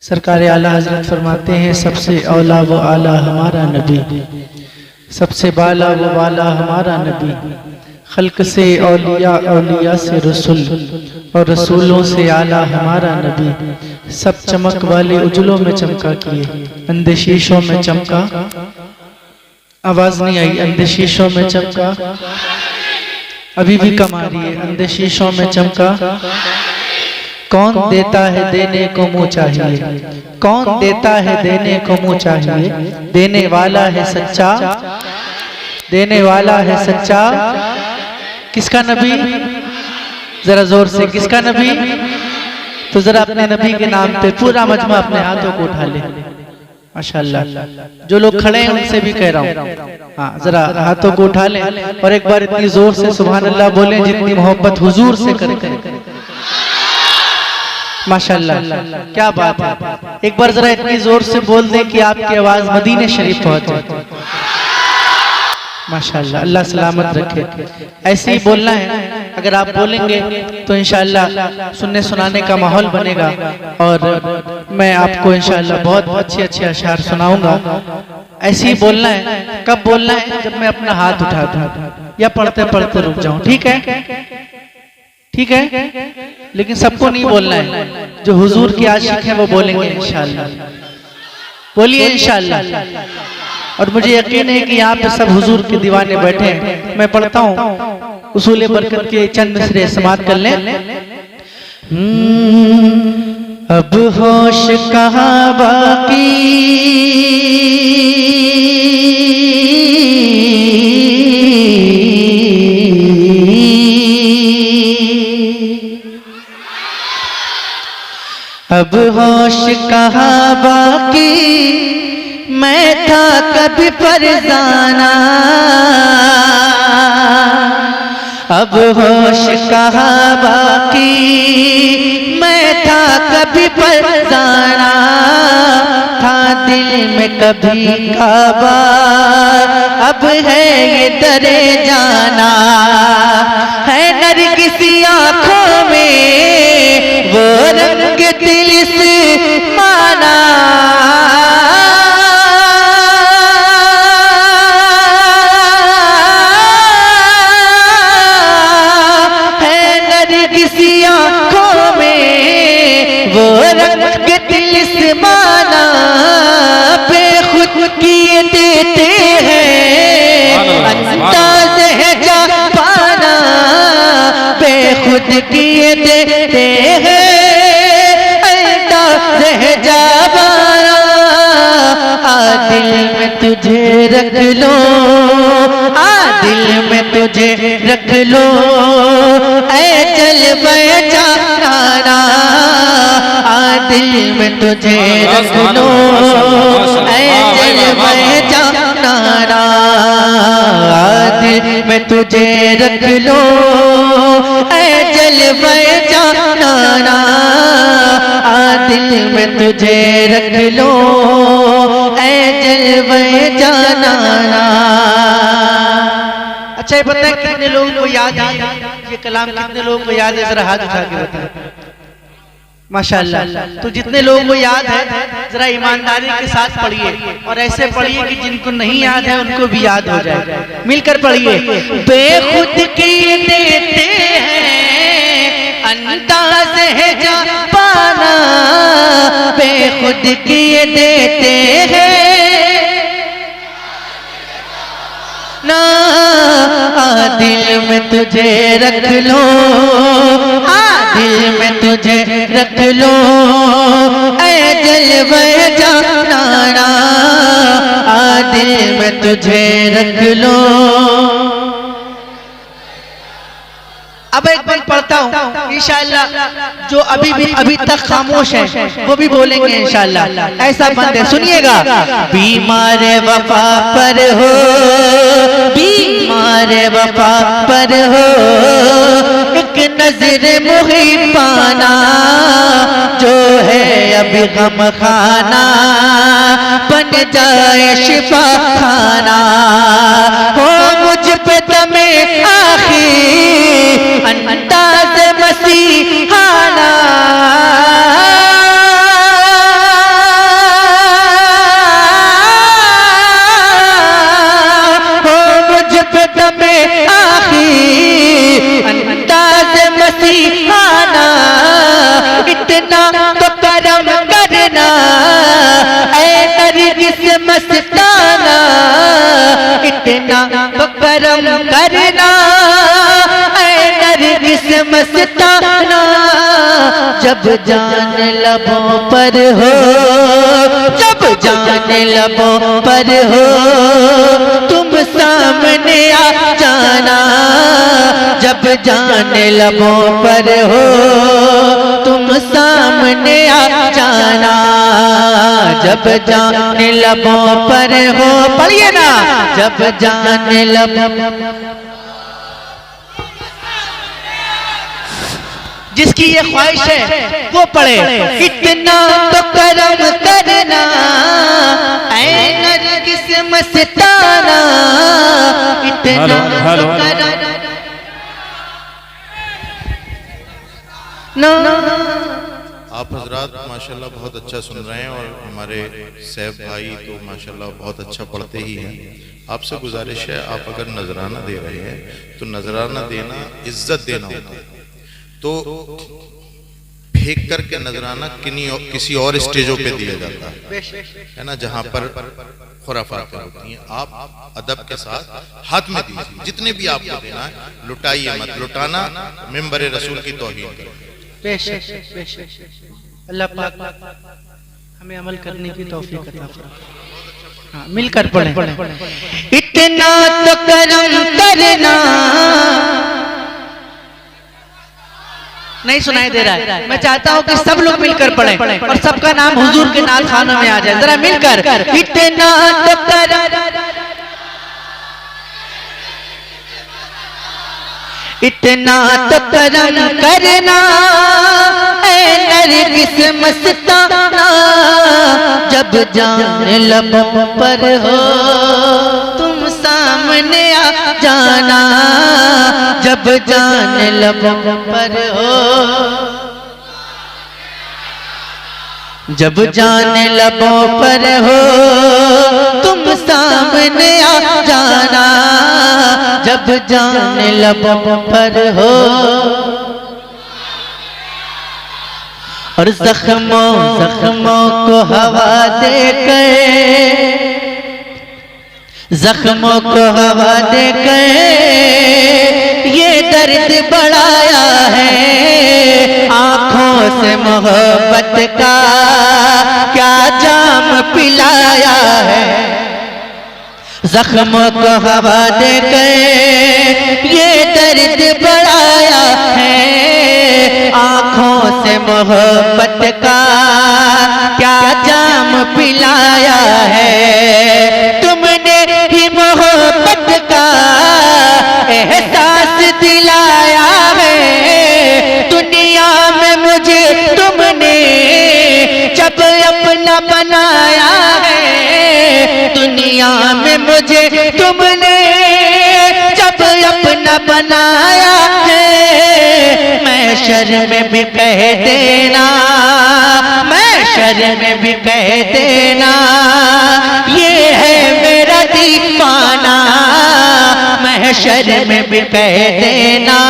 सरकार आला हजरत फरमाते हैं सबसे औला व आला हमारा नबी, सबसे बाला व वाला हमारा नबी, खल्क से औलिया, औलिया से रसूल और रसूलों से आला हमारा नबी, सब चमक वाले उजलों में चमका किए, अंधे शीशों में चमका। आवाज नहीं आई। अंधे शीशों में चमका, अभी भी कम आ रही है। अंधे शीशों में चमका। कौन देता है देने को मुँह चाहिए, कौन देता है देने को मुँह चाहिए, देने वाला है सच्चा, देने वाला है सच्चा। किसका नबी? जरा जोर से, किसका नबी? तो जरा अपने नबी के नाम पे पूरा मजमा अपने हाथों को उठा ले। माशाअल्लाह, जो लोग खड़े हैं उनसे भी कह रहा हूँ, हाँ जरा हाथों को उठा लें और एक बार इतनी जोर से सुभान अल्लाह बोलें जितनी मोहब्बत हुजूर से करें। माशाअल्लाह, क्या बात है। एक बार जरा इतनी जोर से बोल दें कि आपकी आवाज मदीने शरीफ पहुंचे। माशाअल्लाह, अल्लाह सलामत रखे। ऐसे ही बोलना है। अगर आप बोलेंगे तो इंशाअल्लाह सुनने सुनाने का माहौल बनेगा और मैं आपको इंशाअल्लाह बहुत अच्छे अच्छे अशआर सुनाऊंगा। ऐसे ही बोलना है। कब बोलना है? जब मैं अपना हाथ उठा दूं या पढ़ते पढ़ते रुक जाऊं। ठीक है, ठीक है, लेकिन सबको नहीं बोलना है। जो हुजूर की आशिक है वो बोलेंगे इंशाअल्लाह। बोलिए इंशाअल्लाह। और मुझे यकीन है कि यहाँ पे सब हुजूर के दीवाने बैठे हैं। मैं पढ़ता हूँ, उसूले बरकत के चंद मिसरे समाप्त कर लें। अब होश कहाँ बाकी, अब होश कहाँ बाकी, मैं था कभी फरजाना। अब होश कहाँ बाकी, मैं था कभी फरजाना। था दिल में कभी काबा, अब है ये दरे जाना। है नरगिसी आँखों में वो रंग दिल से माना। है नरगिसी आँखों में वो रंग दिल से माना। बेखुद किए देते हैं अंदाज़ है जा पाना। बेखुद किए देते हैं दिल में तुझे रख लो, दिल में तुझे रख लो, ऐ चल जाना। दिल में तुझे रख लो, ऐ चल जाना। दिल में तुझे रख लो, ऐ चल जाना। दिल में तुझे रख लो, जलवे जाना। अच्छा ये बताए कितने लोगों को याद है ये कलाम? कितने लोगों को याद है? जरा हाथ उठा के बताएं। माशाअल्लाह। तो जितने लोगों को याद है जरा ईमानदारी के साथ पढ़िए और ऐसे पढ़िए कि जिनको नहीं याद है उनको भी याद हो जाए। मिलकर पढ़िए। बेखुद किए देते हैं अंदाज़ है जा पाना। बेखुद किए देते हैं ना। दिल में तुझे रख लो, दिल में तुझे रख लो, ऐ जलवे जाना। दिल में तुझे रख लो। अब एक बार पढ़ता हूँ इंशाअल्लाह। जो अभी तक खामोश हैं वो भी बोलेंगे इंशाअल्लाह। ऐसा बंद है, सुनिएगा। बीमार वफा पर हो, बीमार वफा पर हो, एक नजर मुहिबाना। जो है अभी गम खाना, बन जाए शिफा खाना। हो मुझ पे दमे आखिर अंदाज़ मसीहाना। ऐ नरगिस मस्ताना इतना तो करम करना, ऐ नरगिस मस्ताना जब जान लबों पर हो, जब जान लबों पर हो तुम सामने आ जाना, जब जान लबों पर हो तुम सामने आ जाना, जब जान लबों पर हो, पढ़िए ना, जब जान लबों, जिसकी ये ख्वाहिश है वो पढ़े। इतना तो करम करना ऐ नरगिस मस्ताना, इतना तो करम आप हजरात माशाल्लाह बहुत अच्छा सुन रहे हैं और हमारे सैफ भाई तो माशाल्लाह बहुत अच्छा पढ़ते ही हैं। आपसे गुजारिश है, आप अगर नजराना दे रहे हैं तो नजराना देना इज्जत देना होता है, तो फेंक करके नजराना किसी और स्टेजों पे दिया जाता है ना, जहां पर खुराफात होती हैं। आप अदब के साथ हाथ में दीजिए, जितने भी आपको देना है लुटाइए मत, लुटाना मिंबर रसूल की तौहीन करो। अल्लाह पाक हमें अमल करने की तौफीक अता फरमाए। हाँ, मिलकर पढ़ें। इतना तो करम करना, नहीं सुनाई दे रहा है, मैं चाहता हूं कि सब लोग मिलकर पढ़ें और सबका नाम हुजूर के नात खानों में आ जाए, जरा मिलकर। इतना तो करम, इतना तो करम करना ऐ नरगिस मस्ताना जब जान लबों पर हो तुम सामने आ जाना, जब जान लबों पर हो, जब जान लबों पर हो तुम सामने आ जाना, जब जान लबों पर हो। और जख्मों जख्मों को हवा दे कर, जख्मों को हवा दे कर ये दर्द बढ़ाया है, आंखों से मोहब्बत का क्या जाम पिलाया है। जख्मों को हवा दे कर ये दर्द बढ़ाया है, आंखों से मोहब्बत का क्या जाम पिलाया है। तुमने ही मोहब्बत का एहसास दिलाया है, दुनिया में मुझे तुमने जब अपना बनाया है, दुनिया में मुझे तुमने जब अपना बनाया है, महशर में भी कह देना, महशर में भी कह देना ये है मेरा दीवाना, महशर में भी कह देना।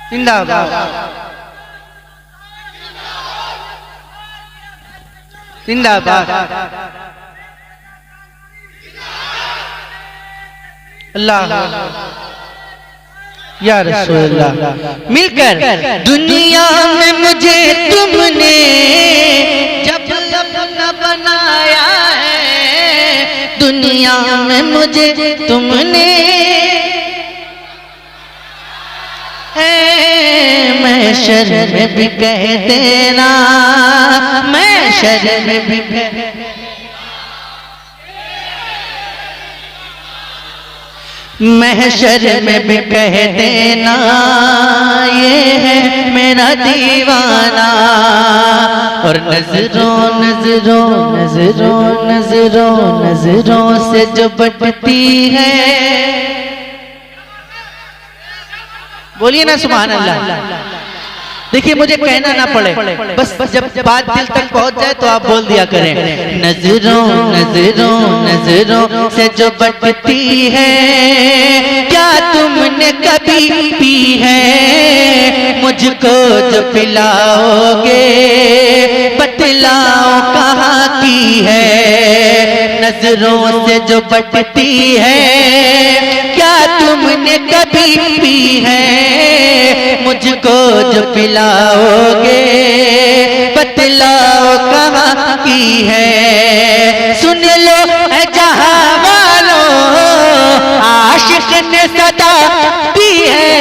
जिंदाबाद जिंदाबाद, अल्लाह या रसूलल्लाह। मिलकर दुनिया में मुझे तुमने जब अपना बनाया है, दुनिया में मुझे तुमने महशर में भी कह देना, महशर में भी कह, महशर में भी कह देना ये है मेरा दीवाना। और नजरों नजरों नजरों नजरों नजरों से जो बटती है, बोलिए ना सुभान अल्लाह। देखिए मुझे कहना ना पड़े, बस जब बात दिल तक पहुंच जाए तो आप बोल दिया करें। नजरों नजरों नजरों से जो बटती है, क्या तुमने कभी पी है? मुझको जो पिलाओगे बतलाओ कहाँ की है? नजरों से जो बटती है, क्या तुमने कभी पी है? मुझको जो पिलाओगे बतलाओ कहाँ की है? सुन लो ऐ जहां वालों, आशिक ने सदा दी है।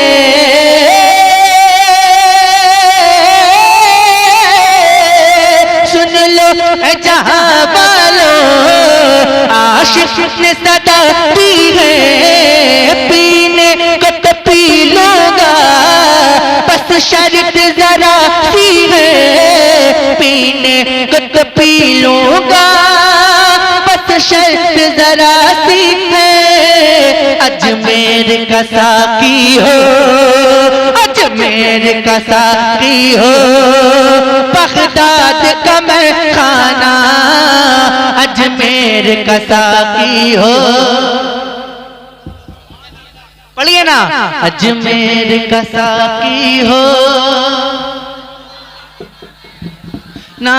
सुन लो ऐ जहां वालों, आशिक ने सदा दी है। पीने को तो पी लूंगा, बस शर्त जरा सी है। पीने को तो पी लूंगा, बस शर्त जरा सी है। अजमेर का साकी हो, अजमेर का साकी हो, बगदाद का मैं खाना, अजमेर का साकी हो। पढ़िए ना, अजमेर का साकी हो ना,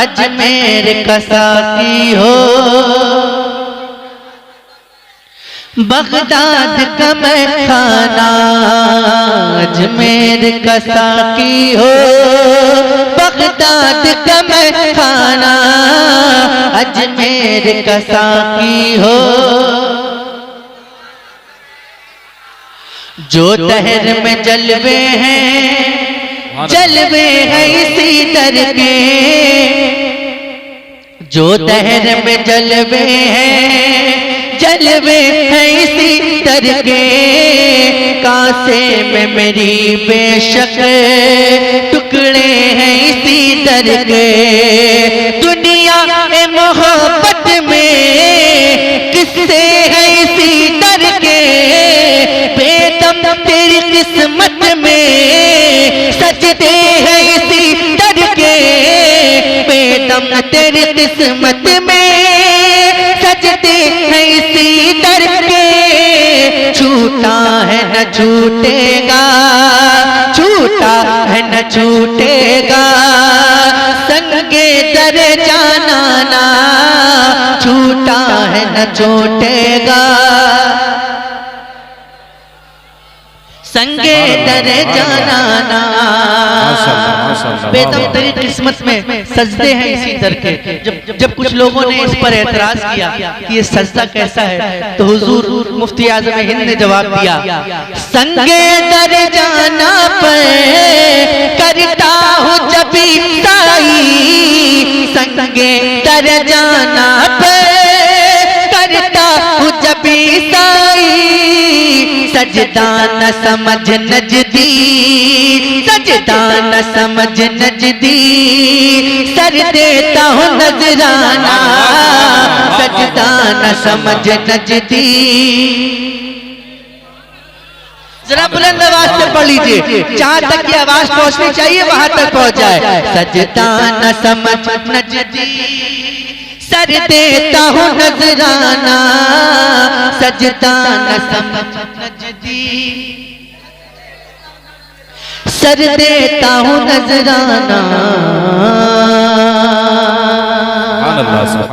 अजमेर का साकी हो। बगदाद का मैं खाना, अजमेर का साकी हो। बगदाद का मैं खाना, अजमेर का साकी हो। जो दहर में जलवे हैं, जलवे हैं इसी दर के। जो दहर में जलवे हैं, जलवे हैं इसी दर के। कांसे में मेरी बेशक टुकड़े हैं इसी दर के। दुनिया में मोहब्बत में किससे है इसी दर के। बेदम तेरी किस्मत में सजदे हैं इसी दर के। बेदम तेरी किस्मत में सजदे हैं इसी दर के। छूटा है न छूटेगा, छूटा है न छूटेगा, संगे दर जाना ना, छूटा है न छूटेगा, संगे दर जाना ना। बेदम तेरी किस्मत में सजदे हैं इसी दर के। जब कुछ लोगों ने इस पर एतराज किया कि ये सजदा कैसा है, तो हुजूर मुफ्ती आज़म हिंद ने जवाब दिया, संगे दर जाना पर करता हूँ जबी साई। संगे दर जाना पर करता हूँ जबी साई। सजदा न समझ नजदी, सजदा न समझ नजदी, सर देता हूँ नजराना। सजदा न समझ नजदी। जरा बुलंद आवाज से पढ़ लीजिए, जहां तक की आवाज पहुंचनी चाहिए वहां तक पहुंच जाए। सजदा न समझ नजदी, सर देता हूँ नजराना। सजदा न समझ नजदी, सर देता हूँ नजराना।